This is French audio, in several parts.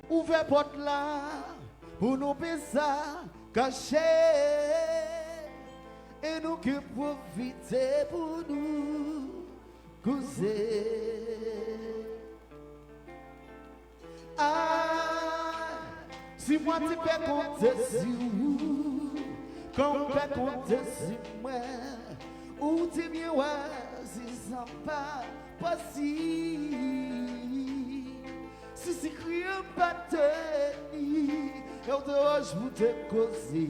Ouvert porte là, pour nous ça caché. Et nous qui profiter pour nous causer. Ah, si moi tu peux compter sur vous, quand on peut compter sur moi, ou tu viens voir si ça pas possible. Si c'est rien pas tenir, et au dehors je vous te causer.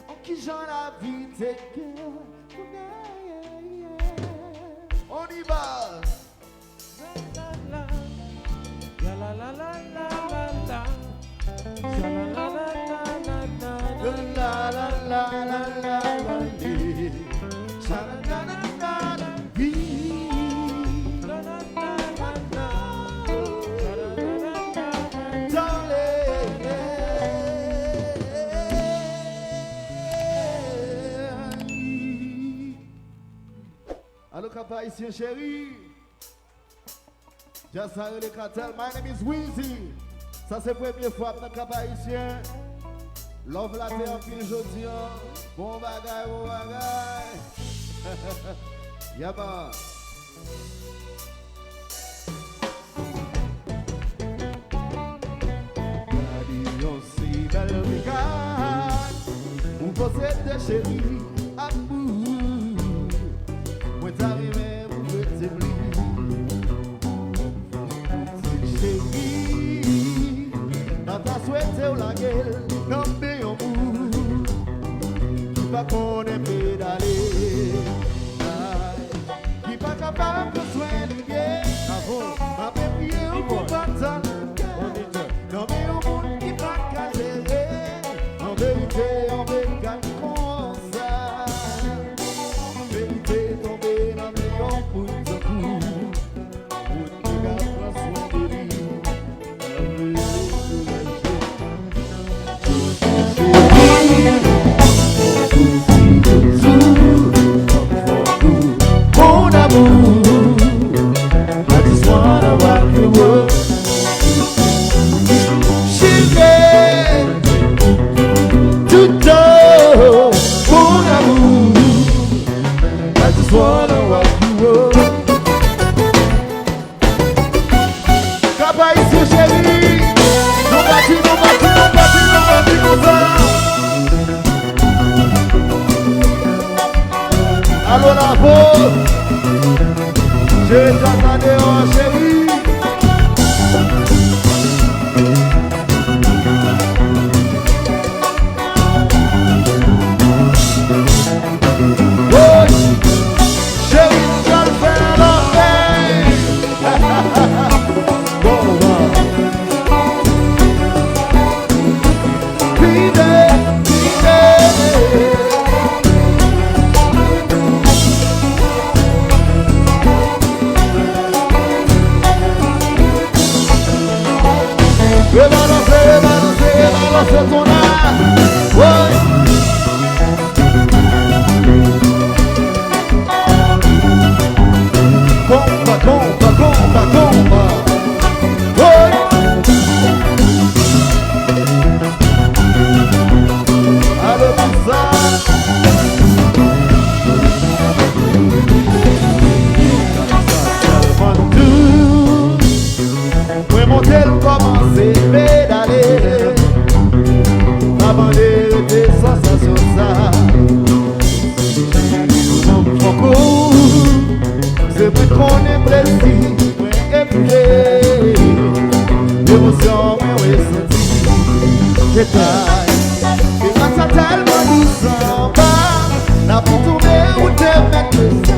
En qui j'en la vie t'es on y va. La la la la la la la. La la la la la la. La la la la la la. Allô, Cap Haïtien chéri. Just le cartel. My name is Weezy. Ça c'est la première fois dans Cap Haïtien. Love la terre en pile jodi. Bon bagay, bon bagay. Yaba. Si belle brigade, vous possédez chéri, amour, moi t'arrive, vous faites blé. Chéri, quand t'as souhaité la gueule, non mais on bout, qui va qu'on aime pédaler, qui va capable de soigner bien, ma bébé au combattant, non mais on bout qui va caler, en vérité on veut gagner comme ça, en vérité tomber dans les gens pour le coup. Mon amour, I just wanna rock the world. Chérie, tout tôt, mon amour, I just wanna rock the world. Cap Haïtien chéri, non bâti comme ça. Allô la peau, j'ai t'attendé en chéri. Oh, chéri, je le fais l'enfer. Balancer ton âme, ouais. Compa, ouais. Allez, tout ça. Ouais, mon tel commencer pédaler. Avant des sensations ça. C'est vrai qu'on est précis, mais épuisé. L'émotion est ressentie. Détail, et quand ça tellement douce en bas, n'a pas tourné ou t'es mettre ça.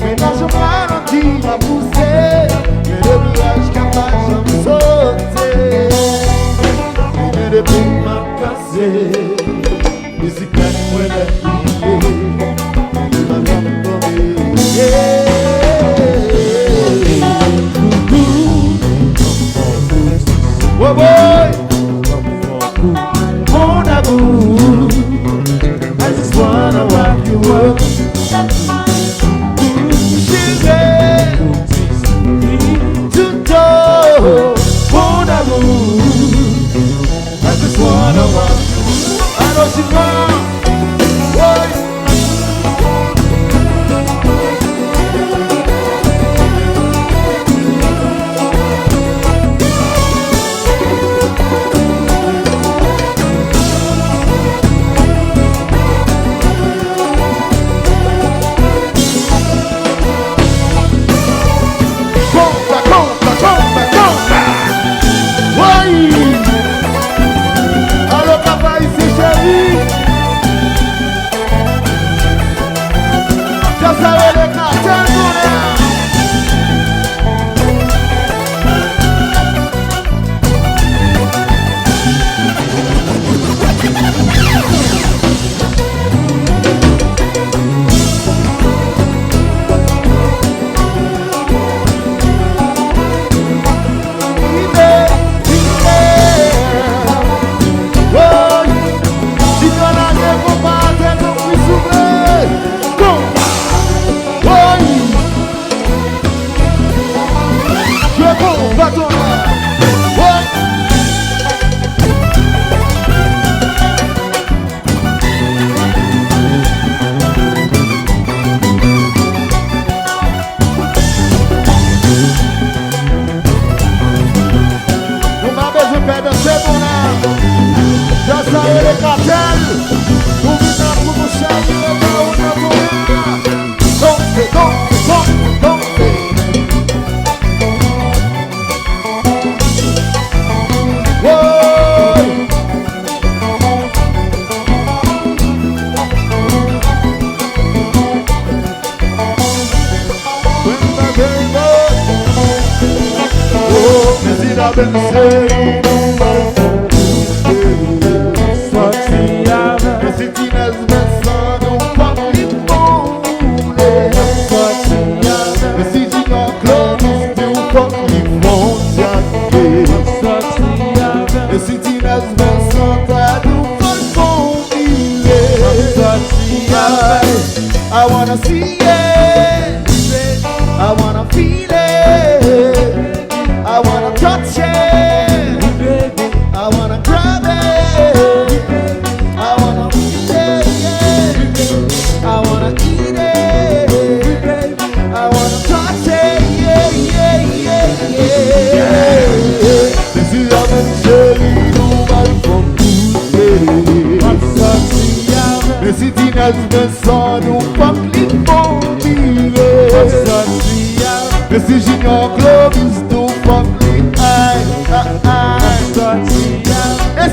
Maintenant je ralentis ma poussée, et le nuage capable de me sauter. Et des bouts m'a cassé, musique à moi la vie, ma femme tombée. Oh boy, mon amour, I just wanna rock you up. Chérie, tout tôt, mon amour.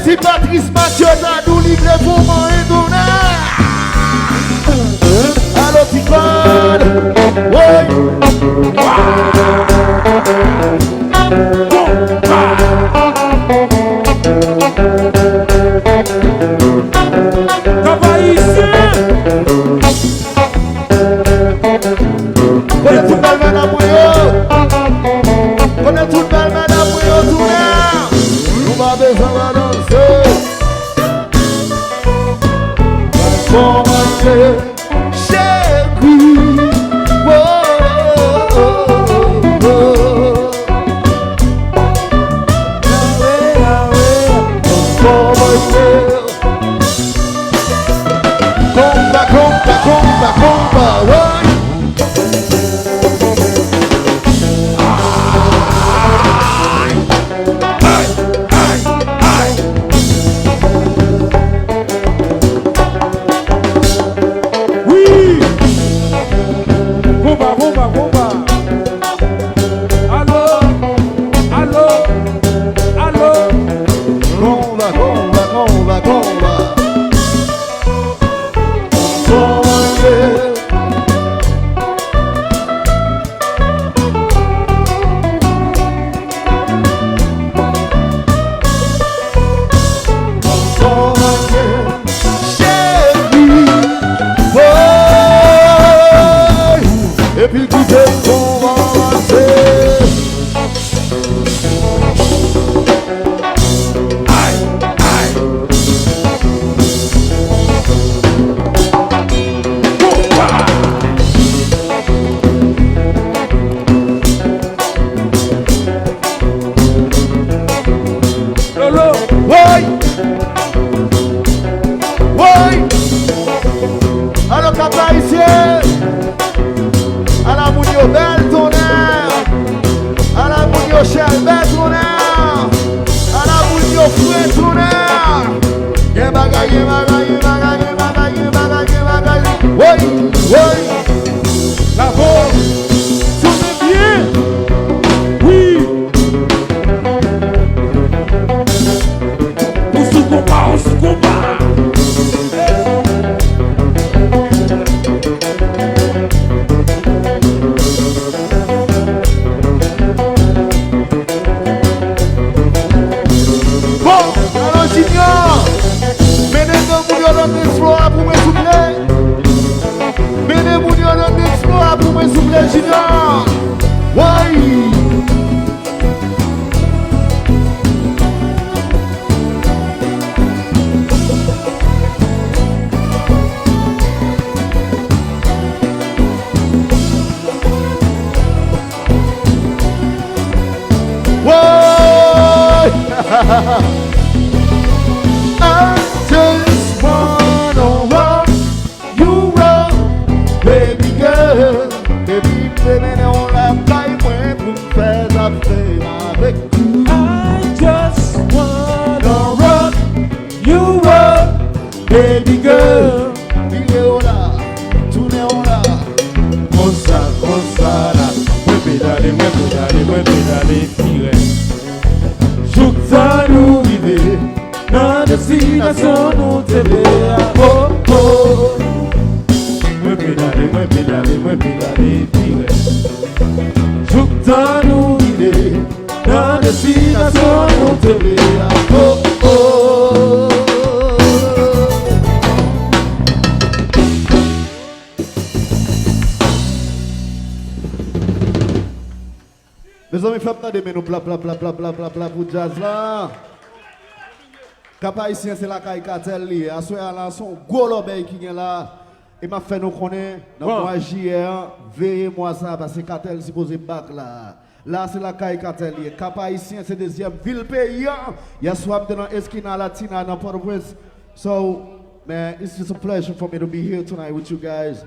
si Patrice Mathieu t'a nous livré pour moi et donner. Allô Ticone, oui. Connais tout le mal madame Bouillot. Connais tout le mal madame Bouillot tout là. Nous va besoin de danser. Commencer chez lui. Oh, oh, oh, oh. Commencer. Comba, comba, comba, comba, ouais. Et puis tout est commencé. Aïe, aïe. Lolo, oui. Oui. Alors papa ici. À la mounio belle tonnerre, à la mounio chère belle tonnerre, à la mounio fouet tonnerre. Yé bagaille, yé bagaille, yé bagaille, yé bagaille, yé bagaille, yé bagaille. Oui, oui. La voix, sonnez bien. Oui. On se combat, on se combat. Junior, why? Why? I just wanna rock you rock, baby girl. On la taille moins pour faire affaire avec tout. I just wanna rock you up, baby girl. Vidéo là, tournez on là. Comme ça là. Moi pédaler, tirer. Jouk ça nous river. Dans destination nous t'aider. Oh oh. Moi pédaler, tirer. Jouk ça nous river. Dans destination nous t'aider. Oh oh. Mes amis, faites pas de nous bla bla bla bla bla bla bla pour jazz là. Cap haïtien c'est la caille cartel li. À soir là son gros lobby qui est là. Et m'a fait nous connaître dans mois juillet, veillez moi ça parce que cartel supposé back là. Là c'est la caille cartel li. Cap haïtien c'est deuxième ville pays. Il y a soit dans Esquina Latina dans Port-au-Prince. So, man, it's just a pleasure for me to be here tonight with you guys.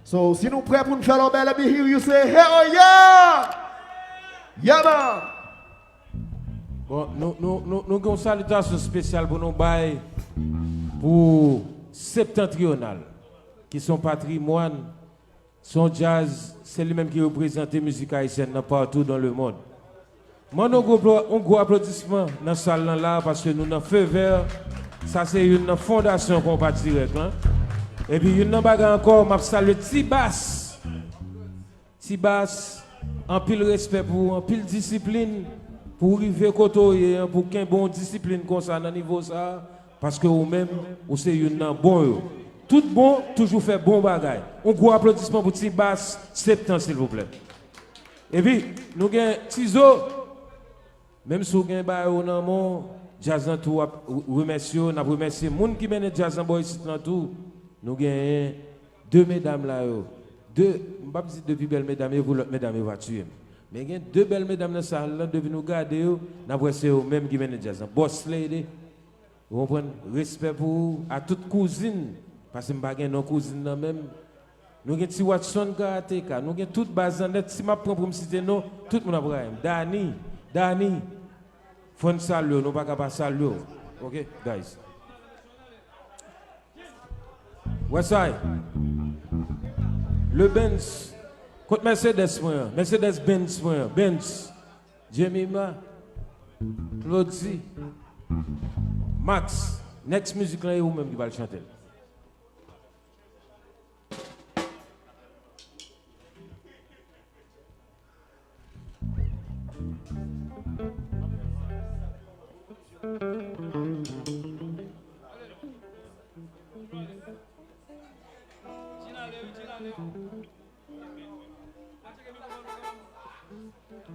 So, si nous prêts pour nous faire le bel, be here, you say hell yeah! Yeah, man! Bon, nous avons une salutation spéciale pour nous bailler pour Septentrional, qui sont patrimoine, son jazz, c'est lui-même qui représente la musique haïtienne partout dans le monde. Moi, un gros applaudissement dans la salle là parce que nous avons feu vert. Ça, c'est une fondation qu'on va tirer. Et puis, une bagarre encore, je salue Tibas. Tibas, en pile respect pour vous, en pile discipline pour arriver côté, pour qu'il y ait une bonne discipline comme ça, dans niveau ça. Parce que vous-même, vous êtes une bon. Tout bon, toujours fait bon bagaille. Un gros applaudissement pour Tibas, septembre, s'il vous plaît. Et puis, nous avons Tizo. Même si vous avez un mon Jazzan tout remercier, nous remercier les gens qui mènent Jazzan Boy ici dans tout. Nous avons deux mesdames là. Deux, je ne vais pas dire depuis belles mesdames, vous l'autre mesdames va tuer. Mais il y a deux belles mesdames dans la salle là, depuis nous garder, nous avons c'est eux même qui mènent Jazzan. Boss lady, vous comprenez? Respect pour vous, à toute cousine, parce que nous n'avons pas nos cousines là même. Nous avons petit Watson Karateka, nous avons toute base en net. Si je prends pour me citer, nous, tout le monde a Dani, faut nous saluer, nous ne pouvons pas saluer. Ok, guys. Westside. Le Benz. Côte Mercedes-Benz, Benz. Jemima. Lodi. Max. Next music là, c'est vous-même qui va le chanter.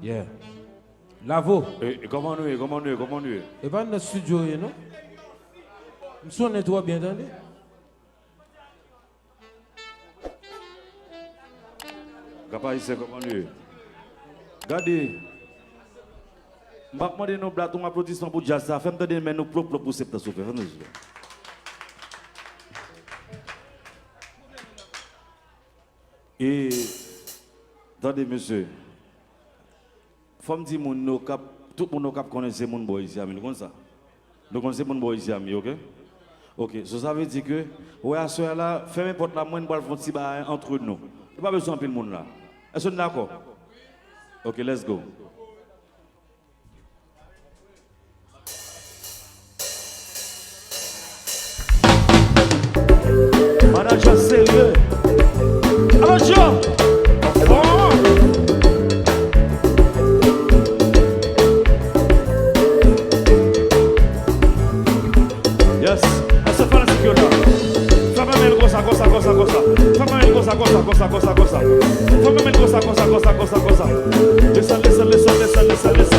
Yeah. Lavo. Comment nous? Et pas dans le studio, non? Nous sommes toi bien entendu. Capable c'est comment nous? Regardez. Je vais demander nos blagues, un applaudissement pour Jazz. Fais-moi donner nos propres pour septembre. Et, attendez, monsieur. Faut me dire, tout le monde connaît mon boy ici, nous connaissons ça. Nous connaissons mon boy ici, ok? Ok, ça veut dire que, ouais, à ce là, fermez porte la moindre balle font entre nous. Il n'y a pas besoin de le monde là. Est-ce que vous êtes d'accord? Ok, let's go. Manager sérieux. Attention! Yes, essa fala assim que eu não. Fama mesmo gosta. Fama mesmo gosta. Fama mesmo gosta. Listen.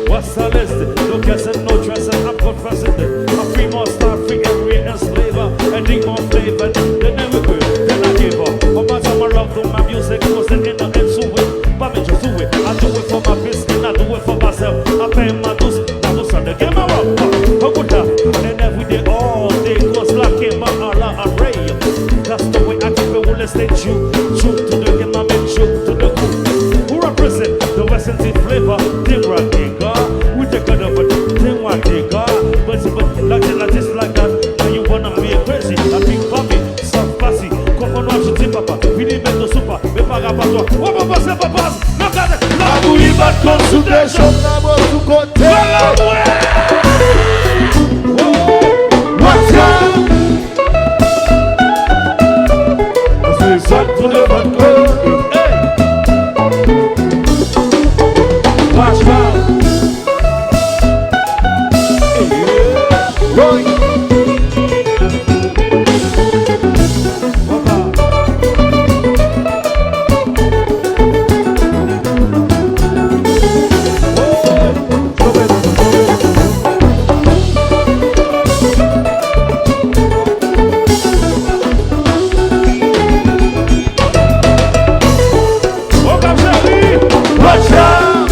What's a list? No guessing, no dressing, I'm confessing it. I'm free more star, free and real and slaver. And drink more flavor, they never good, then I give up. No matter my love to my music, cause it in the end to it. But me just do it, I do it for my business, I do it for myself. I pay my dues, I do something, get my rock, and every day, all day, cause like him, Allah array. That's the way I keep it, will stay true to the game, I make true to the cool. Who represent the West Indies flavor? Team rock, nigga. We take it over, team rock, nigga. But like this, like that. Now you wanna be crazy? I think papi, soft passy. Comment on je dis papa? Fini mettre le soupa, mais pas grave à toi. On va passer papa. Non, regardez, la bouillie va te consulter. Chante la voix sous côté. What's up? C'est ça pour le vodka. Watch out. Roy. Watch out.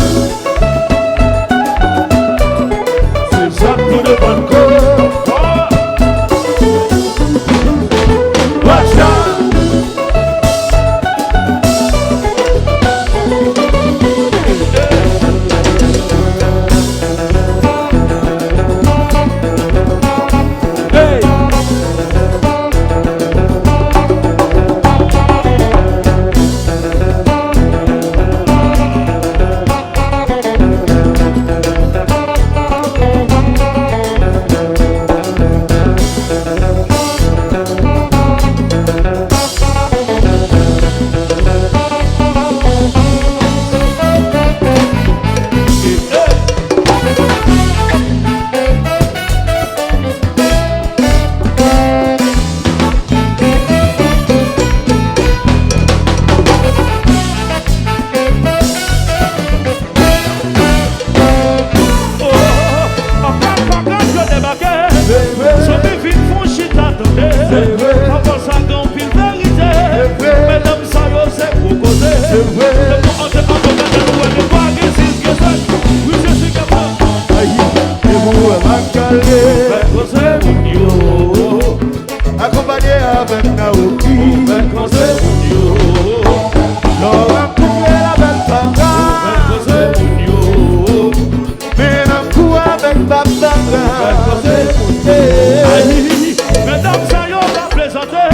Et vous, Mancalé, conseil mon yo. accompagné avec Naoki. Conseil mon yo. Laurent Coué avec Papa. Conseil mon yo. Ménamkou avec Papa. Mesdames, ça y est, on va plaisanter.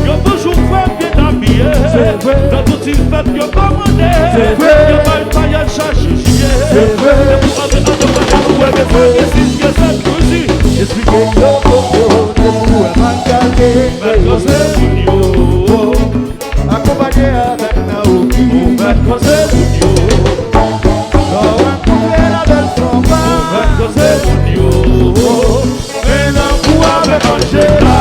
Yo toujours fait bien habillé. Dans tout il fait, yo commandé. Yo pas une paillette chercher chier. Expliquez-le, vous, Mancalé. Conseil mon yo. Accompagné avec Naoki. Conseil mon yo. Laurent Coué avec Papa. Conseil mon yo. Ménamkou avec Angela.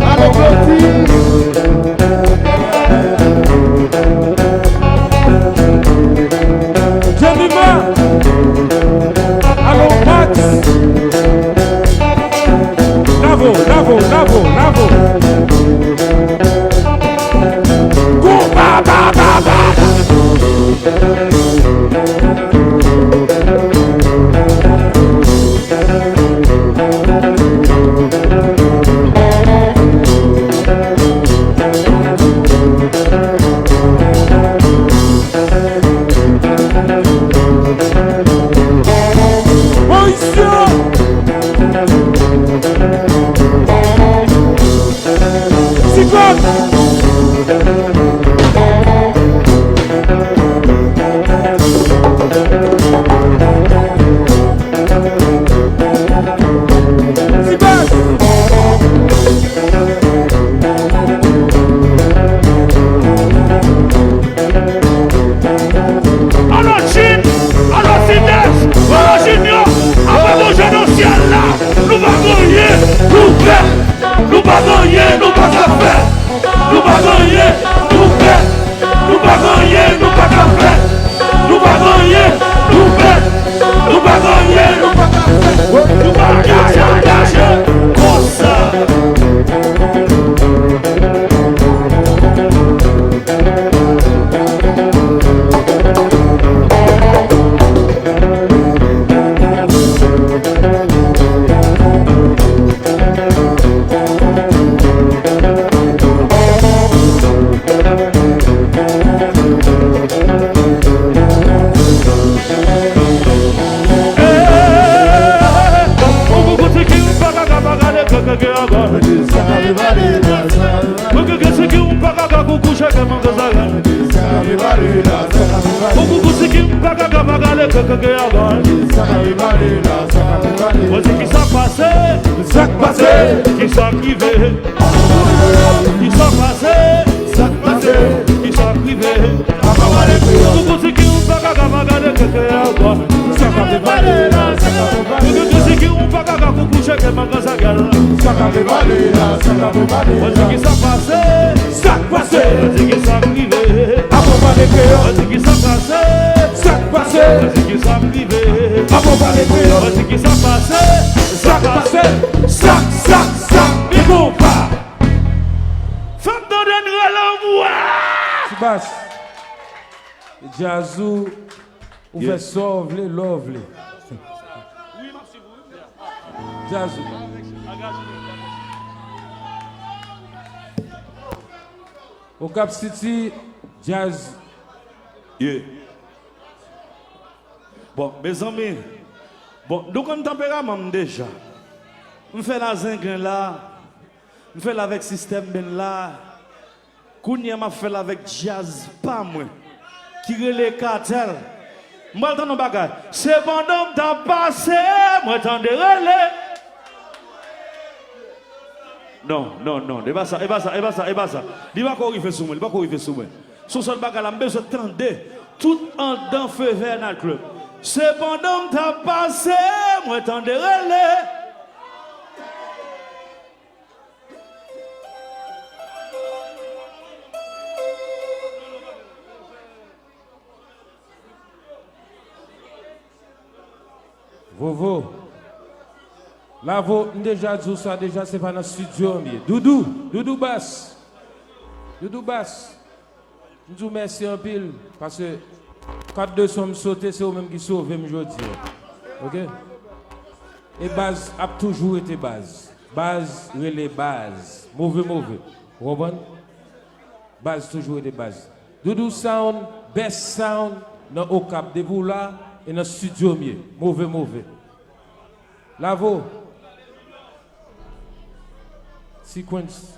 Allô, Claudie. Jazou, ou fait sauver lovely. Jazou. Au Cap City, jazz. Yeah. Bon, mes amis, bon, nous comme tempérament déjà, on fait la zingrin là, on fait avec système ben là, Kounia m'a fait avec jazz, pas moi. Qui relève cartel. Moi, dans nos bagages. C'est pendant que t'as passé, moi, t'en de relais. Non, et pas ça. Il va qu'on arrive sur moi, Son seul bagage, je besoin de tout en dans feu vert dans le club. C'est pendant que t'as passé, moi, t'en de relais. Vovo. Là, vous déjà dit ça, déjà c'est pas dans le studio. Doudou Bass. Nous vous merci en pile. Parce que quand deux sommes sautés, c'est eux-mêmes qui sauvent aujourd'hui. Ok? Et base a toujours été base. Base, relais base. Mauvais. Vous comprenez? Base toujours été base. Doudou sound, best sound dans au cap de vous là. Et dans le studio, mauvais. Lavo. Sequence.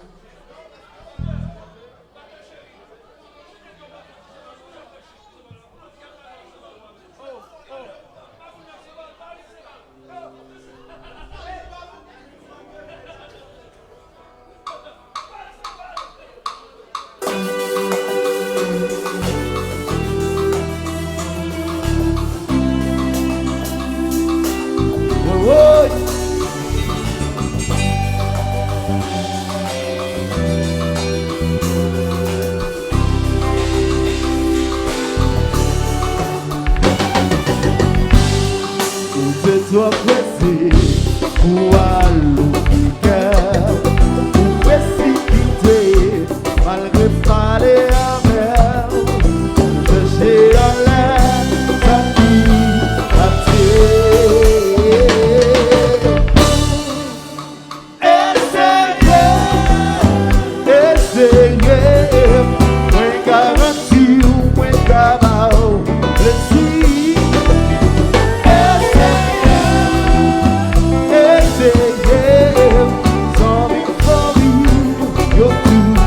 Toi pressé pour aller pour précipiter malgré palais amer. J'ai en l'air sa vie à essayer, moins garanti ou moins cabao. Something for you, you're too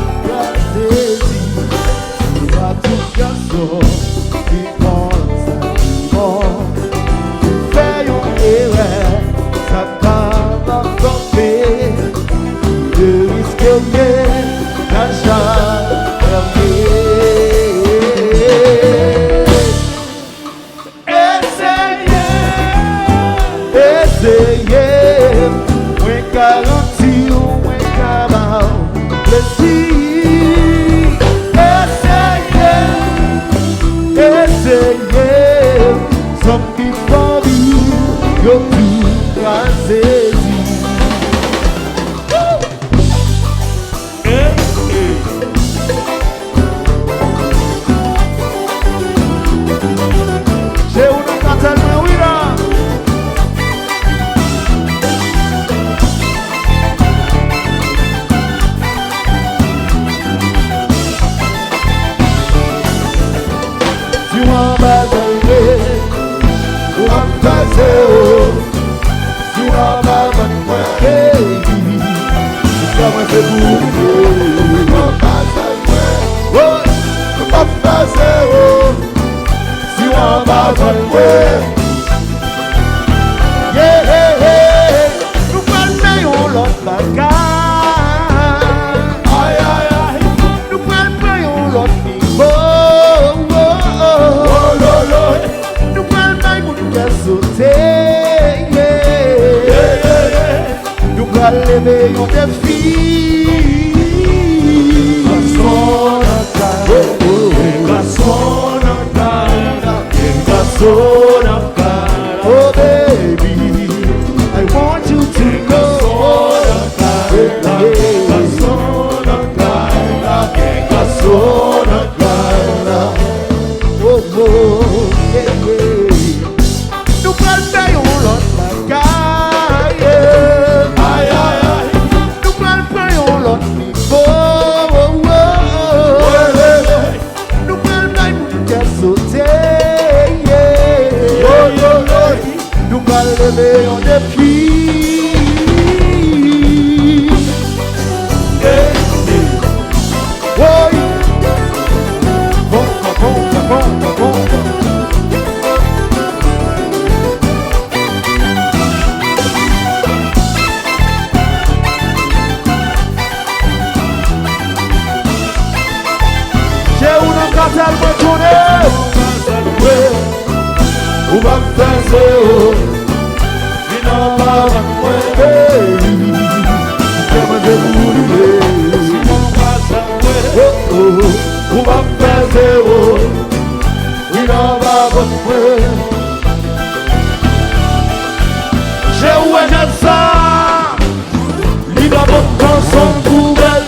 oh. Si on va battre moi, baby. Jusqu'à moi c'est pour vous. On va battre moi, oh. On va passer, oh. Si on va battre moi. Yeah, yeah, yeah. Nous prenons l'autre bagarre. Aïe, aïe, aïe. Nous prenons l'autre niveau. Oh, oh, oh, oh. Nous prenons mon cœur sauté. Nous prenons lever un défi. Oh baby, I want you to go. Nous prenons l'autre bagaille. Aïe, aïe, aïe. Nous prenons l'autre niveau. Nous prenons mon cœur sauté. Nous allons lever un défi. Oui. Bon. J'ai un cartel pour tourner. Où va me faire ça? On va faire zéro. Oui, on va votre. J'ai oué ça. L'île va votre chanson poubelle.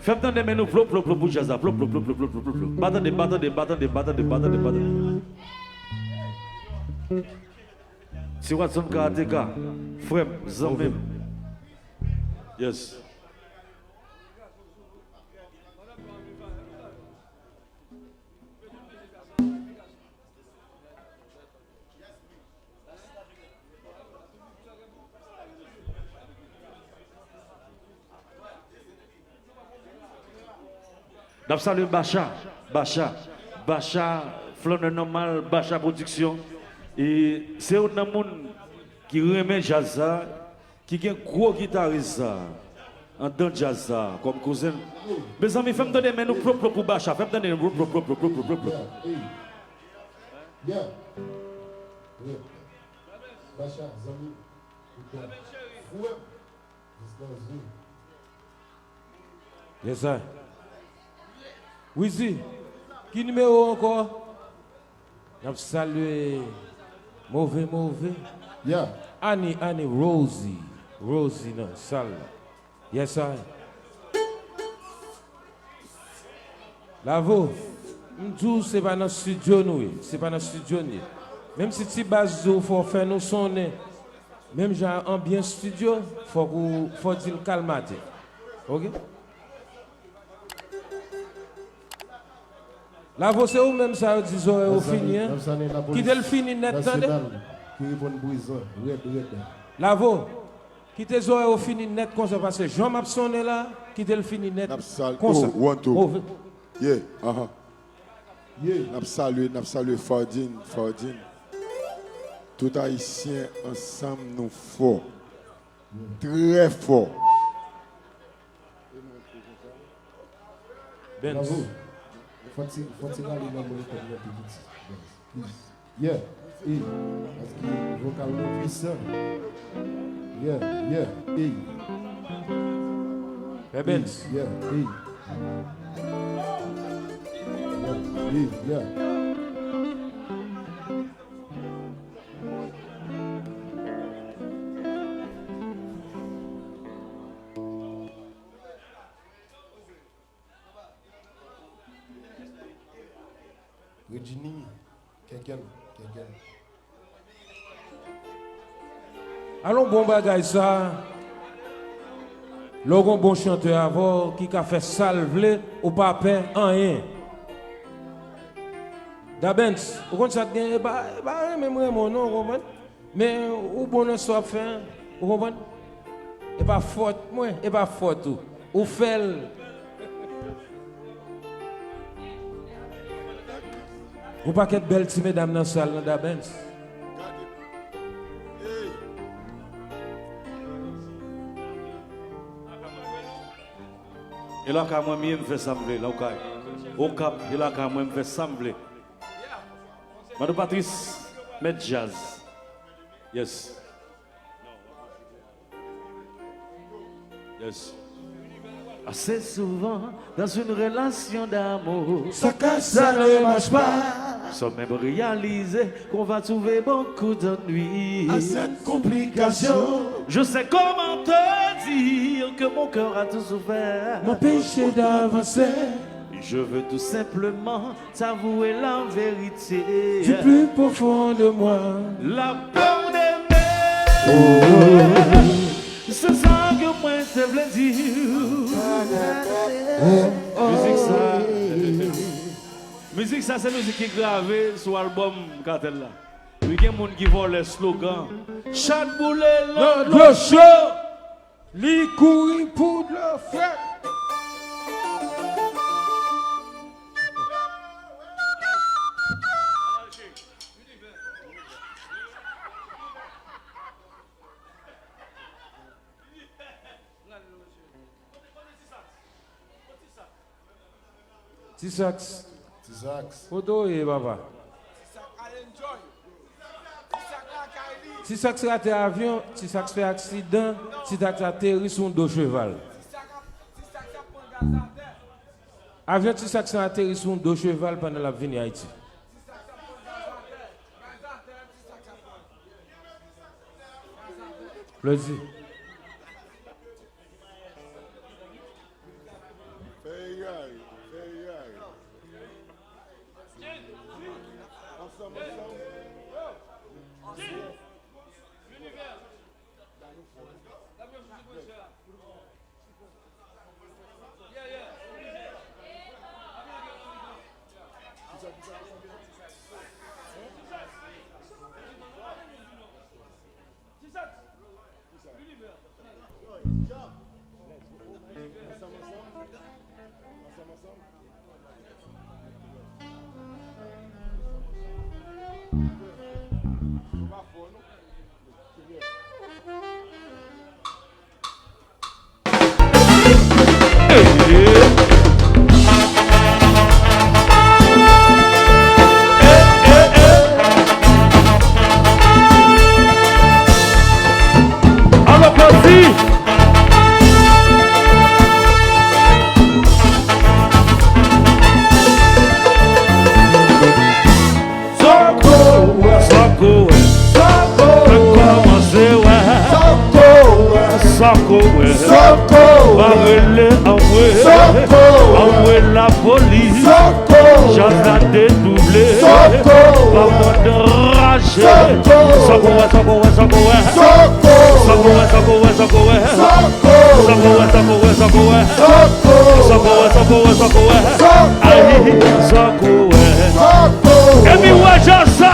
Fais entendre mais nous flop flop flop pour jazz, flop flop flop flop flop flop flop. Battez, battez, battez, battez, battez, battez. Si Watson Karateka, frère, Zambim. Yes. Nous saluons Bacha, Flonne Normal, Bacha Production. Et c'est un monde qui remet jazz, qui est un gros guitariste en dans jazz, comme cousin. Mes amis, faites-me donner mes noms propres pour Bacha, faites-me donner mes noms propres. Yeah. Bacha, Zami. Yes, sir. Wizi, qui numéro encore? Nous saluons mauvais. Yeah. Annie, Rosie, non, salle. Yes, sir. Lavo, m'dou c'est pas dans le studio nous, c'est pas dans le studio ni. Même si tu bases faut faire nous sonner. Même genre ambiance studio, faut dire calmate. OK? La voix c'est où même ça dit au fini hein. Qui te le fini net attendez. La voix qui te zo au fini net comme ça parce que Jean m'a sonné là, qui te le fini net comme ça. Yeah, N'a salué Fordine. Tout haïtien ensemble nous fort. Très fort. Ben. Yeah, parce que vocalement puissant. Yeah, Benz. Yeah. Regini, quelqu'un. Allons bon bagay ça. Logon bon chanteur avant qui a fait salver ou pas paix en rien. D'Abens, vous comprenez ça gagne même mon nom, vous comprenez? Mais ou bon soit fait, vous comprenez? Et pas faute moi, et pas faute tout. Ou fait ou pas qu'être belle ti mesdames dans salle d'Abens. Et là, quand moi, je me fais sembler, là, au cap, et là, quand moi, je me fais sembler. Madame Patrice, met jazz. Yes. Assez souvent, dans une relation d'amour, Ça ne marche pas. sans même réaliser qu'on va trouver beaucoup d'ennuis. À cette complication, Je sais comment te dire que mon cœur a tout souffert. m'empêcher d'avancer. Je veux tout simplement t'avouer la vérité. Du plus profond de moi. La peur d'aimer. C'est ça que moi je voulais dire. Musique ça c'est musique qui est gravée sur l'album Cartel là. Il y a des gens qui volent les slogans. Chat boulet Le show, li courir pour le faire. Tisax. Photo et papa. Tisax rate avion, Tisax fait accident, Tisax atterrit sur un dos cheval. Avion Tisax atterrit sur un dos cheval pendant la venue à Haïti. Plaisir. Alors, vas-y. Soko, commencé, ouais. Soko, ouais. Parle envoie la police. J'en ai dédoublé. Pas moi de rage. Soko, ouais. Soko, ouais. Soko, ouais. Aïe, Soko, ouais. Et puis, ouais, Jassa.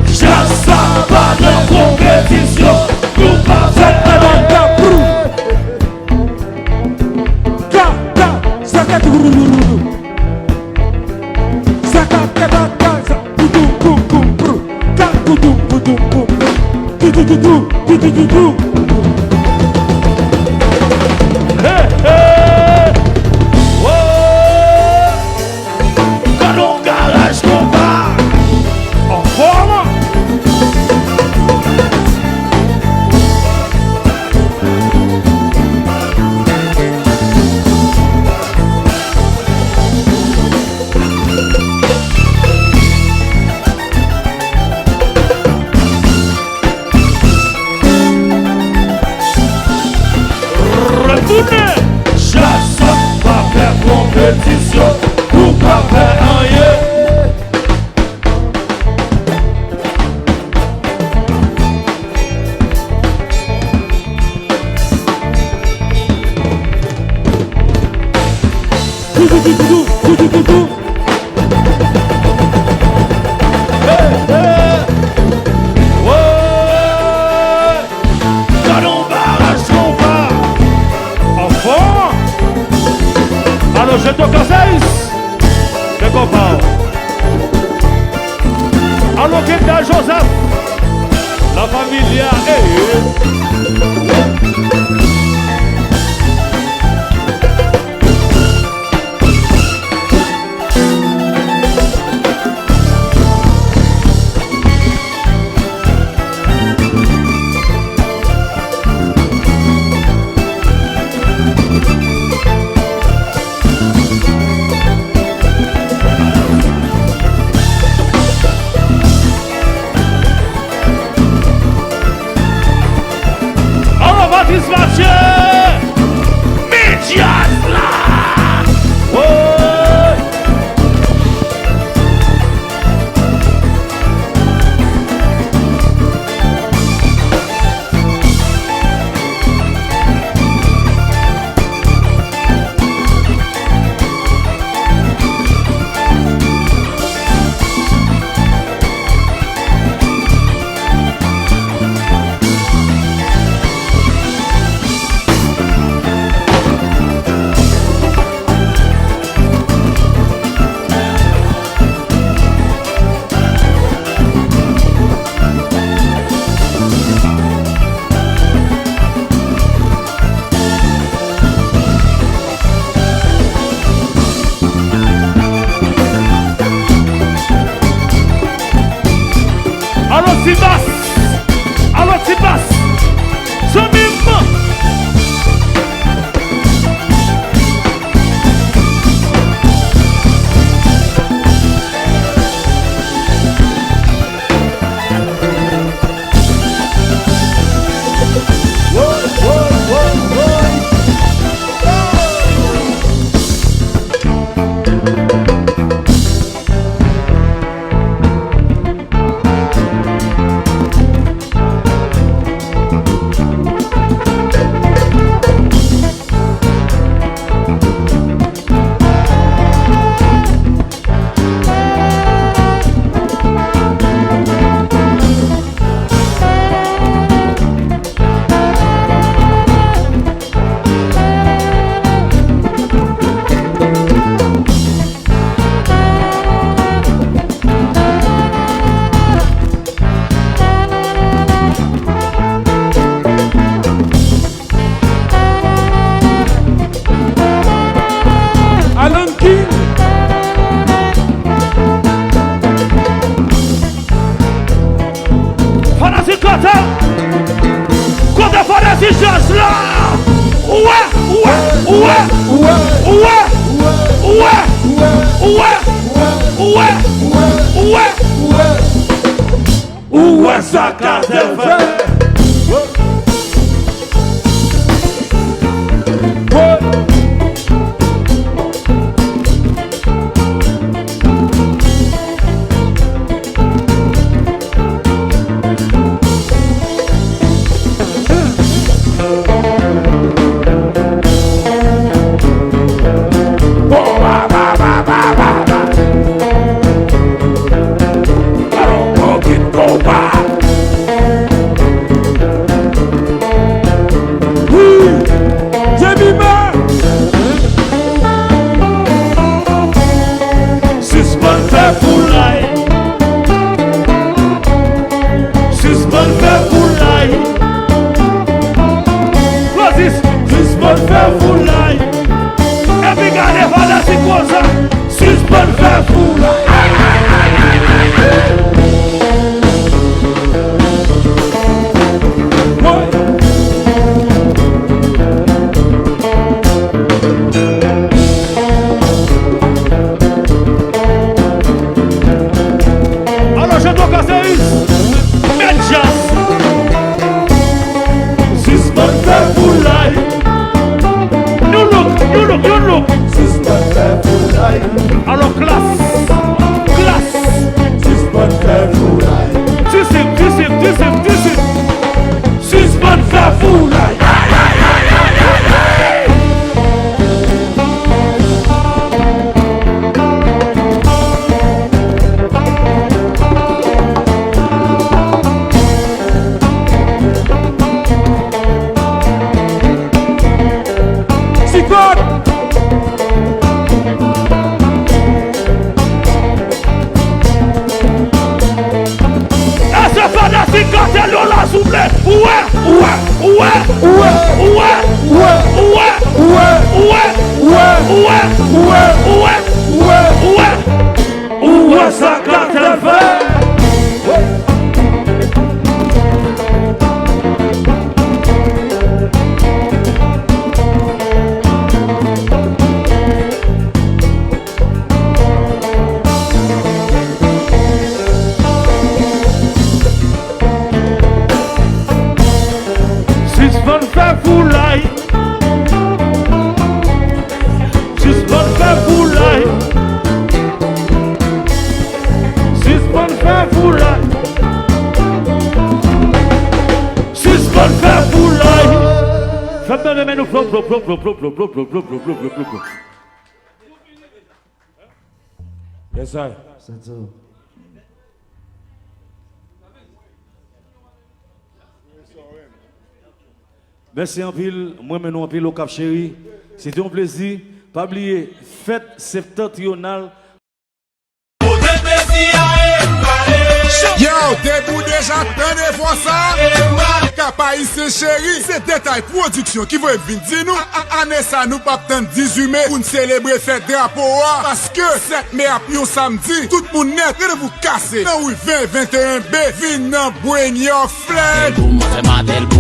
Jassa, pas de compétition. Nous pas faire hey, hey. Oh. Canon garage combat en forme. Retournez. Chasse pas faire compétition ou pas faire rien. Alors je te conseille de comprendre. Alors que dans Joseph, la famille est. Alors tu passes. Ce même. côté. Côté fort d'exigence là. Ouais. Ouais, ça qu'a fait. Alors classe. Suspend faire fou là. Ouais, ça quand elle fait. Suspend faire fou là. Suspend faire fou là. Suspend faire fou là. Suspend faire fou là. Faites bien de mettre flop. Yes, I. Merci en pile, moi maintenant en pile au Cap Chéri. C'était un plaisir. Pas oublier, fête septentrionale. Yo, debout déjà, tenez voir ça. Capaïsé chéri, c'est détail production qui veut venir dire nous. Année ça, nous pas tant 18 mai pour nous célébrer fête drapeau. Parce que 7 mai après un samedi, tout le monde net, de vous casser. Dans oui 20-21B, vin dans Boignon Flag.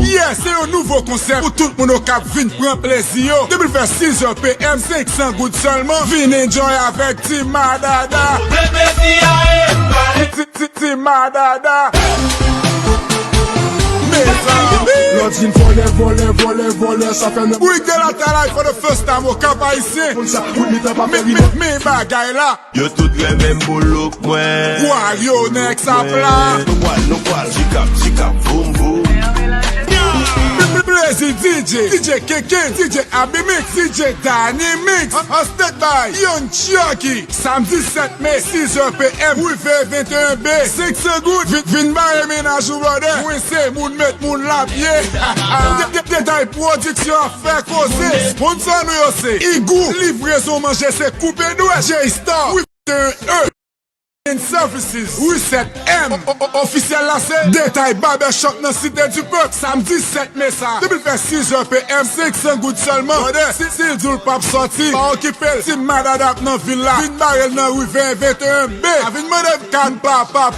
Yes, c'est un nouveau concept pour tout le monde au Cap vin prendre plaisir. Depuis faire 6h PM, 500 gouttes seulement. Vin enjoy avec Team Madada. Team Madada. L'autre voler, ça fait un... Oui, de la taille for the first time au Cap Haïtien. Mais bagay là. Yo tout les mêmes boulot que moi. Wario next à plat. Nous poil, chicap, boum boum. Plaisir DJ Keke, DJ Abimix, DJ Danny Mix. En stand by, Young Chucky. Samedi 7 mai, 6h PM. Oui, 21B. 6 secondes. Vin barre ménage ou brother. Oui, c'est moun met moun la pied. Détail production fait causer. Sponsor nous yo c'est Igou. Livraison manger c'est coupé doué. J-Star. Oui, 21E. Services, oui 7M. Officiel là c'est Détail Barbershop dans Cité du Peuple. Samedi 7 mai ça. Depuis faire 6h PM, 500 gouttes seulement. Si le jour pas sorti, pas occupé. Si Madada dans ville là, vin barrel dans rue 20-21B. Vin madame can papa.